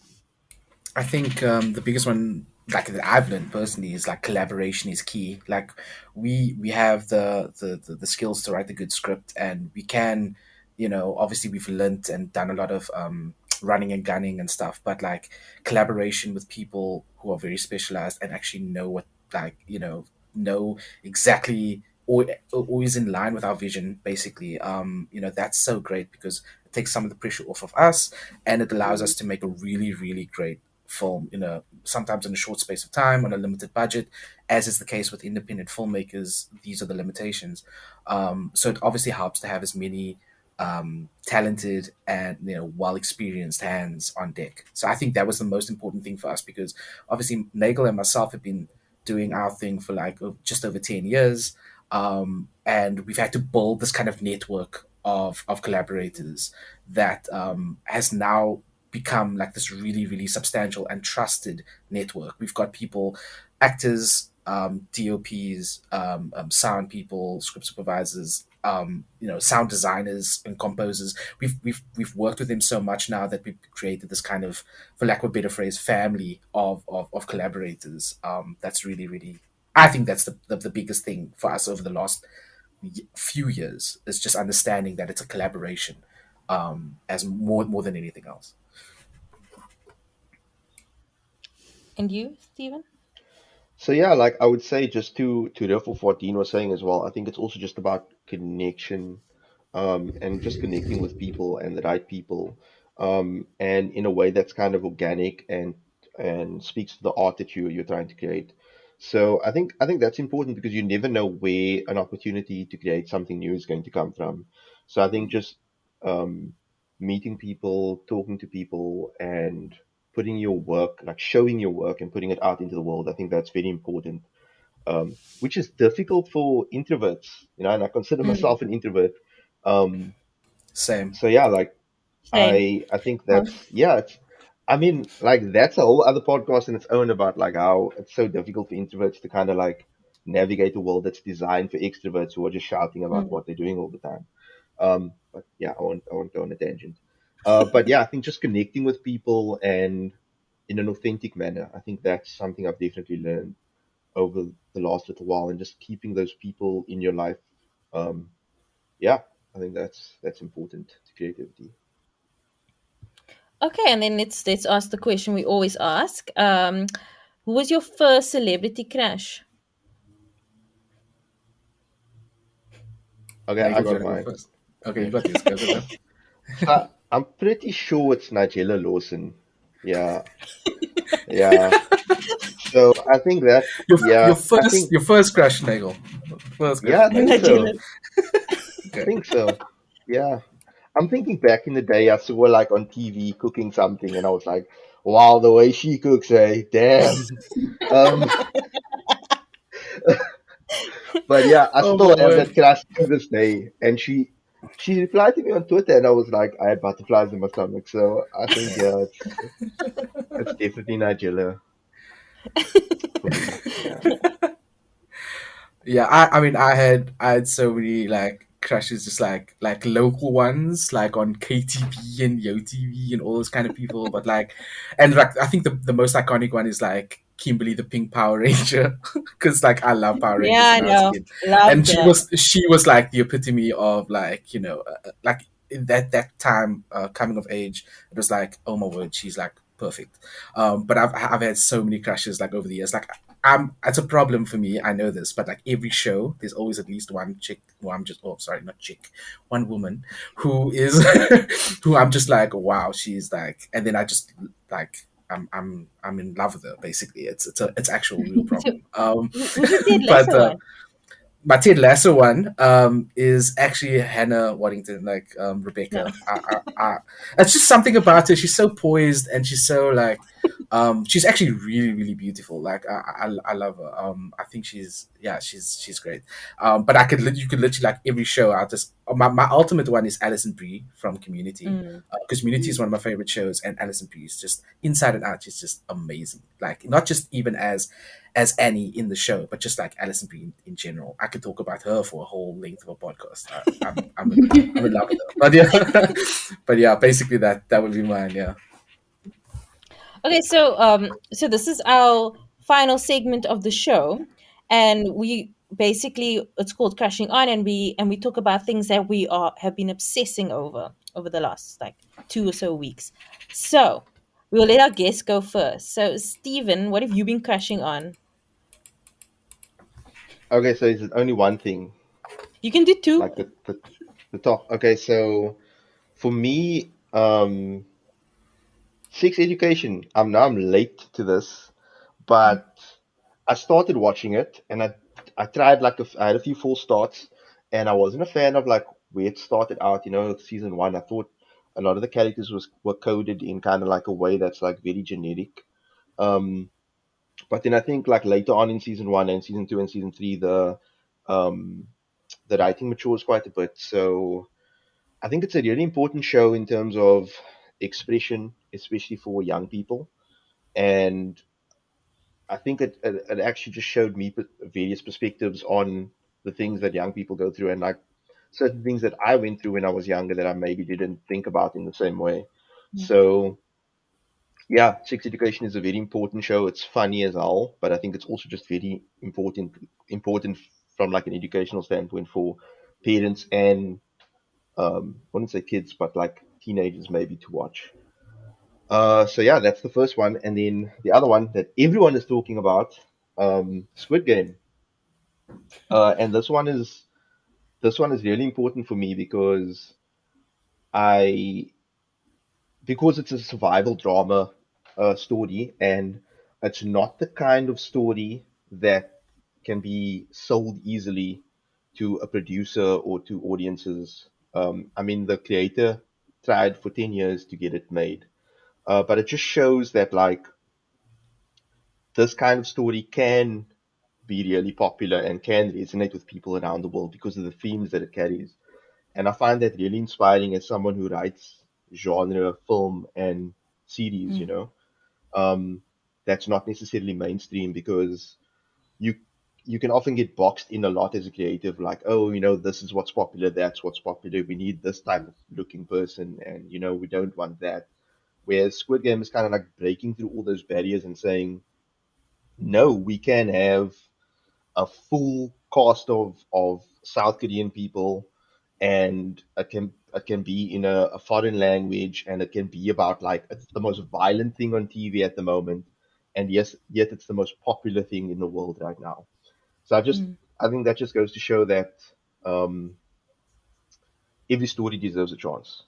I think the biggest one, like that I've learned personally, is like collaboration is key. Like we have the skills to write a good script, and we can, obviously we've learned and done a lot of running and gunning and stuff. But like collaboration with people who are very specialized and actually know what, like know exactly, or always in line with our vision. Basically, that's so great because it takes some of the pressure off of us, and it allows us to make a really really great film sometimes in a short space of time on a limited budget, as is the case with independent filmmakers. These are the limitations. So it obviously helps to have as many talented and well experienced hands on deck. So I think that was the most important thing for us, because obviously Nagel and myself have been doing our thing for like just over 10 years, and we've had to build this kind of network of collaborators that has now become like this really really substantial and trusted network. We've got people, actors, DOPs, sound people, script supervisors, sound designers and composers. We've worked with them so much now that we've created this kind of, for lack of a better phrase, family of collaborators. That's really really, I think that's the biggest thing for us over the last few years, is just understanding that it's a collaboration, as more than anything else. And you, Stephen? So yeah, like I would say, just to riff off what Dean was saying as well, I think it's also just about connection, and just connecting with people and the right people, and in a way that's kind of organic and speaks to the art that you're trying to create. So I think that's important because you never know where an opportunity to create something new is going to come from. So I think just um, meeting people, talking to people, and putting your work, like showing your work and putting it out into the world. I think that's very important, which is difficult for introverts, and I consider Mm. myself an introvert. Um, Same. so yeah, like Same. I think that's yeah. I mean, like that's a whole other podcast in its own about like how it's so difficult for introverts to kind of like navigate a world that's designed for extroverts who are just shouting about Mm. what they're doing all the time. But yeah, I won't go on a tangent. But yeah, I think just connecting with people and in an authentic manner, I think that's something I've definitely learned over the last little while, and just keeping those people in your life. Um, yeah, I think that's important to creativity. Okay, and then let's ask the question we always ask. Who was your first celebrity crush? Okay, I Nigel, do you got want to go mine. first? Okay, Yeah. you got this. Go, go, go. So I'm pretty sure it's Nigella Lawson. Yeah, yeah. So I think that, Your yeah, I first think, your first crush, Nigel. First crush, yeah, I think Nigel. Nigella. so. I Okay. think so. Yeah. I'm thinking back in the day, I saw her like on TV cooking something, and I was like, wow, the way she cooks, eh? Damn. Um, but yeah, I Oh still my have that word. crush to this day. And she replied to me on Twitter, and I was like, I had butterflies in my stomach. So I think, yeah, it's definitely Nigella for me. Yeah. Yeah, I mean I had so many like crushes, just like local ones, like on KTV and YoTV and all those kind of people. But like, and like I think the most iconic one is like Kimberly the Pink Power Ranger, because like I love Power Yeah, Rangers I when I was a know. kid, and Loved her. she was like the epitome of like like in that time coming of age. It was like, oh my word, she's like perfect. But I've had so many crushes like over the years. Like it's a problem for me. I know this, but like every show, there's always at least one chick. Well, I'm just oh sorry, not chick, one woman who is who I'm just like wow, she's like, and then I just like I'm in love with her. Basically, it's actual real So, problem. who's your Ted But Lasso one? my Ted Lasso one is actually Hannah Waddington, like No. Rebecca. It's just something about her. She's so poised and she's so like, she's actually really really beautiful. Like I love her. I think she's great. But you could literally like every show. I'll just my ultimate one is Alison Brie from Community, Mm. because Community is one of my favorite shows, and Alison Brie is just inside and out. She's just amazing. Like not just even as Annie in the show, but just like Alison Brie in general. I could talk about her for a whole length of a podcast. I'm in love with her. But yeah, but yeah, basically that would be mine. Yeah. Okay, so this is our final segment of the show, and we basically it's called Crashing On, and we talk about things that we are have been obsessing over the last like 2 or so weeks. So we'll let our guests go first. So Stephen, what have you been crashing on? Okay, so is it only one thing? You can do two. Like the top. Okay, so for me, sex education. I'm late to this, but I started watching it, and I tried like I had a few full starts, and I wasn't a fan of like where it started out. Season one. I thought a lot of the characters were coded in kind of like a way that's like very generic. Um, but then I think like later on in season one and season two and season three, um the writing matures quite a bit. So I think it's a really important show in terms of expression, especially for young people. And I think it actually just showed me various perspectives on the things that young people go through, and like certain things that I went through when I was younger that I maybe didn't think about in the same way. So yeah, sex education is a very important show. It's funny as hell, but I think it's also just very important from like an educational standpoint for parents and I wouldn't say kids, but like teenagers maybe to watch. So yeah, that's the first one, and then the other one that everyone is talking about, Squid Game. And this one is really important for me I because it's a survival drama story, and it's not the kind of story that can be sold easily to a producer or to audiences. I mean, the creator tried for 10 years to get it made, but it just shows that like this kind of story can be really popular and can resonate with people around the world because of the themes that it carries. And I find that really inspiring as someone who writes genre film and series, Mm. that's not necessarily mainstream because you you can often get boxed in a lot as a creative, like, oh, this is what's popular, that's what's popular. We need this type of looking person, and we don't want that. Whereas Squid Game is kind of like breaking through all those barriers and saying, no, we can have a full cast of South Korean people, and it can be in a foreign language, and it can be about, like, it's the most violent thing on TV at the moment, and yes, yet it's the most popular thing in the world right now. So Mm. I think that just goes to show that um, every story deserves a chance.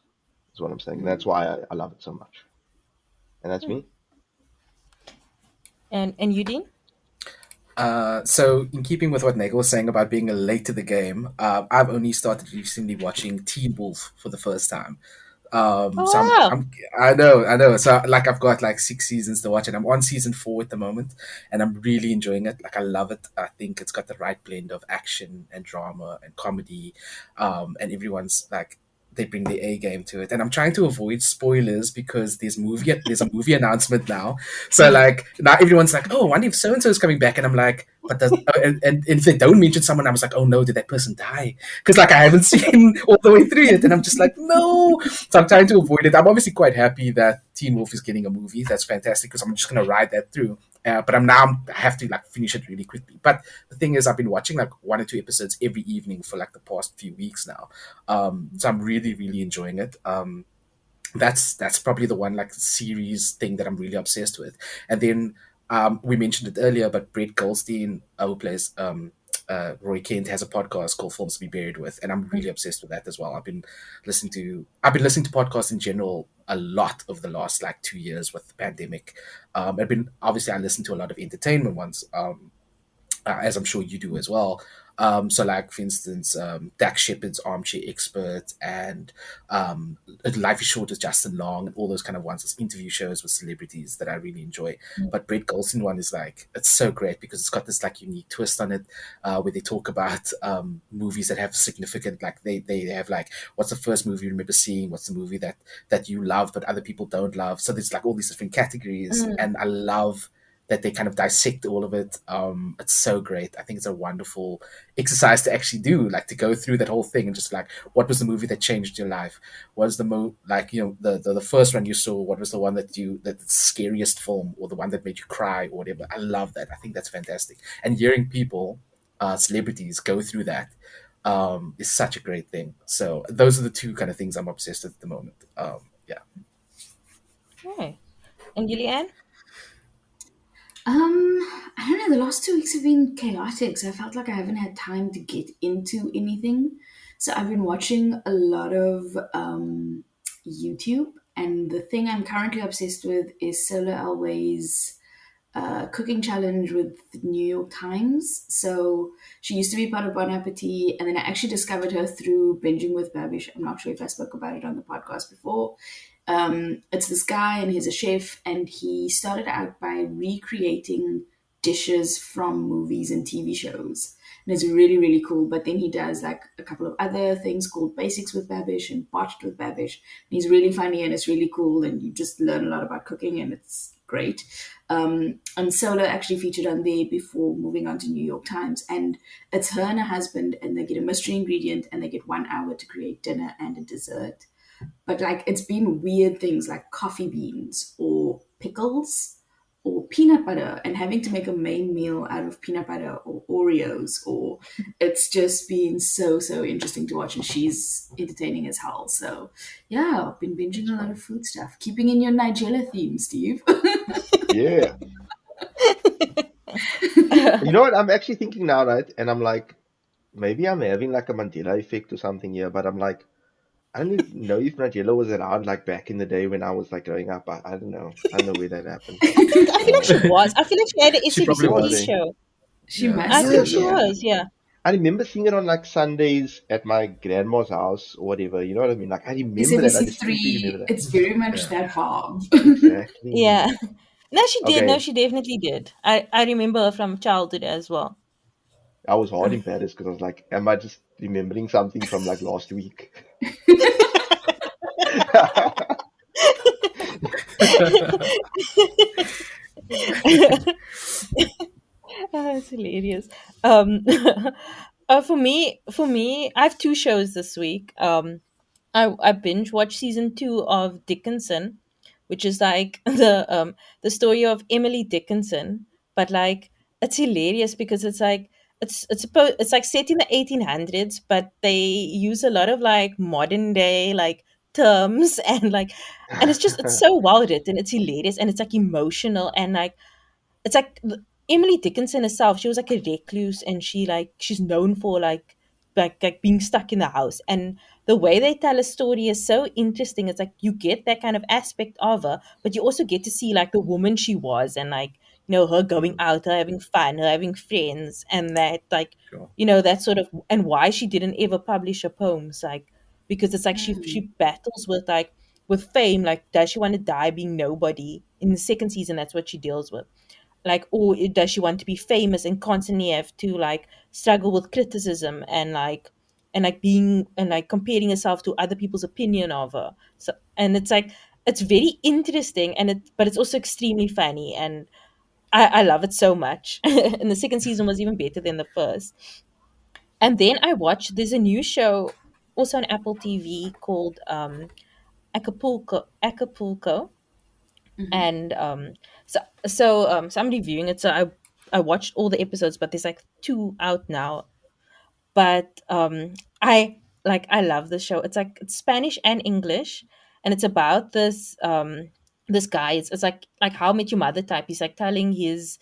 Is what I'm saying. That's why I love it so much, and that's me. And you, Dean? So, in keeping with what Nagel was saying about being late to the game, I've only started recently watching Teen Wolf for the first time. So Oh wow. I know. So, like, I've got like 6 seasons to watch, and I'm on season 4 at the moment, and I'm really enjoying it. Like, I love it. I think it's got the right blend of action and drama and comedy, and everyone's like, they bring the A game to it. And I'm trying to avoid spoilers because there's a movie announcement now. So, Mm. like, now everyone's like, oh, I wonder if so and so is coming back, and I'm like, but does and if they don't mention someone, I was like, oh no, did that person die? Because, like, I haven't seen all the way through it, and I'm just like, no. So I'm trying to avoid it. I'm obviously quite happy that Teen Wolf is getting a movie. That's fantastic because I'm just gonna ride that through. But I have to, like, finish it really quickly. But the thing is, I've been watching like 1 or 2 episodes every evening for like the past few weeks now. So I'm really really enjoying it. That's probably the one like series thing that I'm really obsessed with. And then we mentioned it earlier, but Brett Goldstein, who plays Roy Kent, has a podcast called Films to Be Buried With, and I'm really obsessed with that as well. I've been listening to podcasts in general a lot over the last like 2 years with the pandemic. I've been obviously I listen to a lot of entertainment ones. As I'm sure you do as well. So, like, for instance, Dax Shepard's Armchair Expert, and Life is Short with Justin Long, and all those kind of ones. It's interview shows with celebrities that I really enjoy. But Brett Goldstein one is like, it's so great because it's got this like unique twist on it, where they talk about movies that have significant, like, they have like, what's the first movie you remember seeing? What's the movie that you love but other people don't love? So there's like all these different categories, Mm. and I love that they kind of dissect all of it. It's so great. I think it's a wonderful exercise to actually do, like to go through that whole thing and just like, what was the movie that changed your life? What was the like, the first one you saw? What was the one that the scariest film, or the one that made you cry, or whatever? I love that. I think that's fantastic. And hearing people, celebrities, go through that is such a great thing. So those are the two kind of things I'm obsessed with at the moment. Yeah. Okay. And Julianne? I don't know. The last 2 weeks have been chaotic, so I felt like I haven't had time to get into anything. So I've been watching a lot of YouTube, and the thing I'm currently obsessed with is Solar Always cooking challenge with the New York Times. So she used to be part of Bon Appetit, and then I actually discovered her through Binging with Babish. I'm not sure if I spoke about it on the podcast before. It's this guy, and he's a chef, and he started out by recreating dishes from movies and TV shows. And it's really, really cool. But then he does like a couple of other things called Basics with Babish and Botched with Babish. And he's really funny and it's really cool. And you just learn a lot about cooking and it's great. And Solar actually featured on there before moving on to New York Times. And it's her and her husband, and they get a mystery ingredient and they get 1 hour to create dinner and a dessert. But like it's been weird things like coffee beans or pickles or peanut butter, and having to make a main meal out of peanut butter or Oreos, or it's just been so interesting to watch, and she's entertaining as hell. So yeah, I've been binging That's a lot fun. of food stuff. Keeping in your Nigella theme, Steve. Yeah. You know what? I'm actually thinking now, right? And I'm like, maybe I'm having like a Mandela effect or something here, but I'm like, I don't even know if Nigella was around like back in the day when I was like growing up. I don't know. I don't know where that happened. I feel like she was. I feel like she had an She She probably SABC was. was. show. She Yeah. I massive, think Yes. she yeah. was. Yeah. I remember seeing it on like Sundays at my grandma's house or whatever. You know what I mean? Like I remember that. I SABC distinctly remember 3, that. it's very much Yeah. that vibe. Yeah. Exactly. No, she did. No, Okay. she definitely did. I remember her from childhood as well. I was hard embarrassed because I was like, am I just remembering something from like last week? That's hilarious. Um, for me, I have two shows this week. I binge watched season two of Dickinson, which is like the story of Emily Dickinson, but like it's hilarious because it's like set in the 1800s, but they use a lot of like modern day like terms and it's so well written. It's hilarious and it's like emotional and like it's like Emily Dickinson herself. She was like a recluse, and she's known for like being stuck in the house. And the way they tell a story is so interesting. It's like you get that kind of aspect of her, but you also get to see like the woman she was, and like her going Mm, out, her having fun, her having friends, and that like Sure. that sort of and why she didn't ever publish her poems, like because it's like she battles with like with fame. Like, does she want to die being nobody? In the second season, that's what she deals with, like, or does she want to be famous and constantly have to like struggle with criticism and like being and like comparing herself to other people's opinion of her. So and it's like it's very interesting and but it's also extremely funny, and I love it so much. And the second season was even better than the first. And then I watched there's a new show also on Apple TV called Acapulco. And so I'm reviewing it. So I watched all the episodes, but there's like two out now. But I love the show. It's Spanish and English, and it's about this guy. It's like How I Met Your Mother type. He's like telling his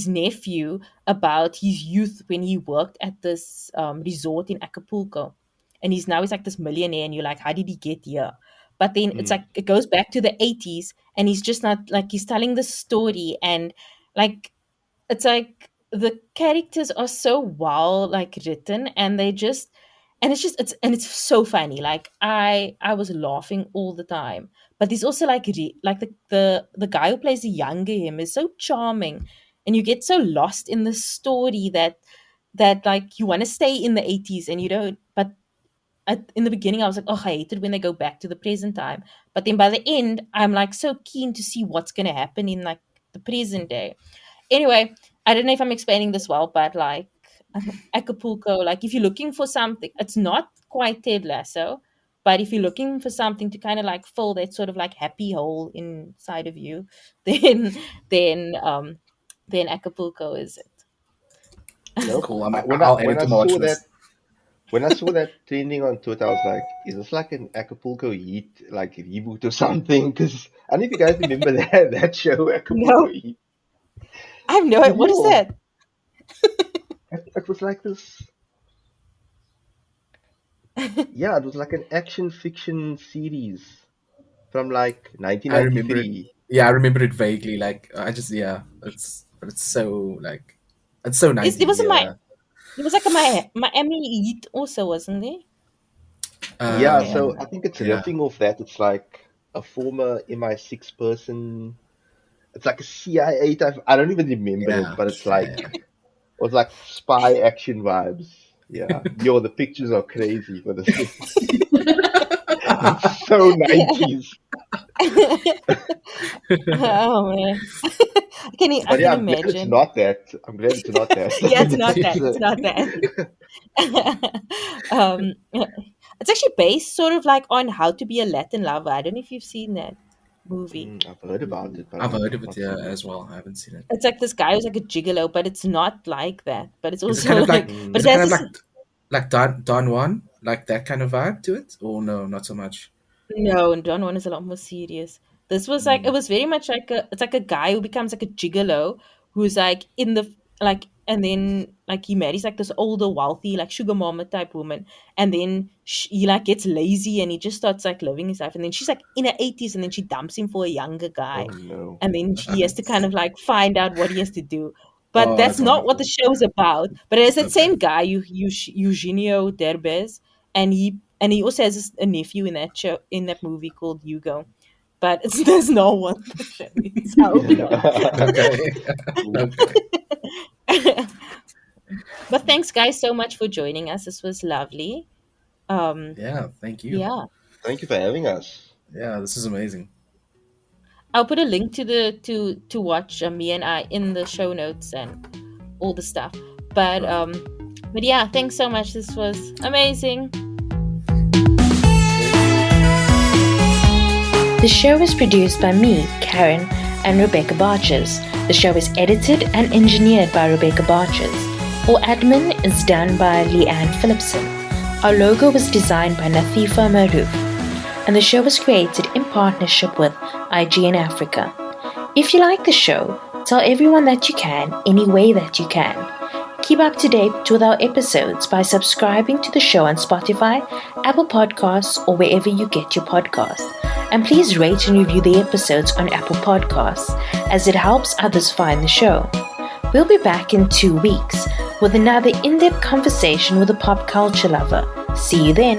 nephew about his youth when he worked at this resort in Acapulco, and he's like this millionaire, and you're like, how did he get here? But then it's mm. like it goes back to the 80s, and he's just not like he's telling the story, and like it's like the characters are so well like written, and they just and it's so funny. Like I was laughing all the time. But there's also like like the guy who plays the younger him is so charming, and you get so lost in the story that like you want to stay in the 80s and you don't. But in the beginning I was like, oh, I hated when they go back to the present time. But then by the end I'm like so keen to see what's going to happen in like the present day. Anyway, I don't know if I'm explaining this well, but like Acapulco, like if you're looking for something, it's not quite Ted Lasso, but if you're looking for something to kind of like fill that sort of like happy hole inside of you, then then um then Acapulco is You it. know, Cool. I'll add when it I to my watch saw list. that trending on Twitter, I was like, is this like an Acapulco Heat like reboot or something? Because I don't know if you guys remember that show, Acapulco No, Heat. I have no. Did What you? is Or that? it was like this. Yeah, it was like an action fiction series from like I remember it. 1993. Yeah, I remember it vaguely. Like I just yeah, it's so like it's so Is there 90s. was a my Yeah. there was like a Miami Heat also, wasn't there? Yeah, so Um. I think it's Yeah. riffing off that. It's like a former MI6 person. It's like a CIA type. I don't even remember it, Yeah. but it's Yeah. like Yeah. it was like spy action vibes. Yeah. Yo, the pictures are crazy for this thing. It's so 90s. Oh man, I But yeah, can I'm glad it's imagine. not that. I'm glad it's not that. Yeah, it's not It's that. It's not that. It's actually based sort of like on How to Be a Latin Lover. I don't know if you've seen that movie. I've heard about it, but I've heard I've of it. not Yeah, seen it. as well. I haven't seen it. It's like this guy who's like a gigolo, but it's not like that. But it's Is it also kind of like? like, but Is Mm. it it has kind of this. like Don Juan, like that kind of vibe to it? Or no, not so much. No, and Don one is a lot more serious. This was like it Mm. was very much like it's like a guy who becomes like a gigolo who's like in the like and then like he marries like this older wealthy like sugar mama type woman, and then he like gets lazy and he just starts like living his life, and then she's like in her 80s and then she dumps him for a younger guy, Oh no. and then he has to kind of like find out what he has to do. But Oh, that's that's not what the wonderful. show's about. But it's that Okay. same guy, Eugenio Derbez, and he also has a nephew in that show in that movie called Hugo. But it's that's not what the show is. I hope you don't mind. Okay. Cool. Okay. But thanks, guys, so much for joining us. This was lovely. Um, Yeah. Thank you. yeah, Thank you for having us. Yeah, this is amazing. I'll put a link to the to watch Me and I in the show notes and all the stuff. But yeah, thanks so much. This was amazing. Thank you. The show is produced by me, Karen, and Rebecca Barches. The show is edited and engineered by Rebecca Barches. Our admin is done by Leanne Phillipson. Our logo was designed by Nathifa Maroof. And the show was created in partnership with IGN Africa. If you like the show, tell everyone that you can, any way that you can. Keep up to date with our episodes by subscribing to the show on Spotify, Apple Podcasts, or wherever you get your podcasts. And please rate and review the episodes on Apple Podcasts, as it helps others find the show. We'll be back in 2 weeks with another in-depth conversation with a pop culture lover. See you then.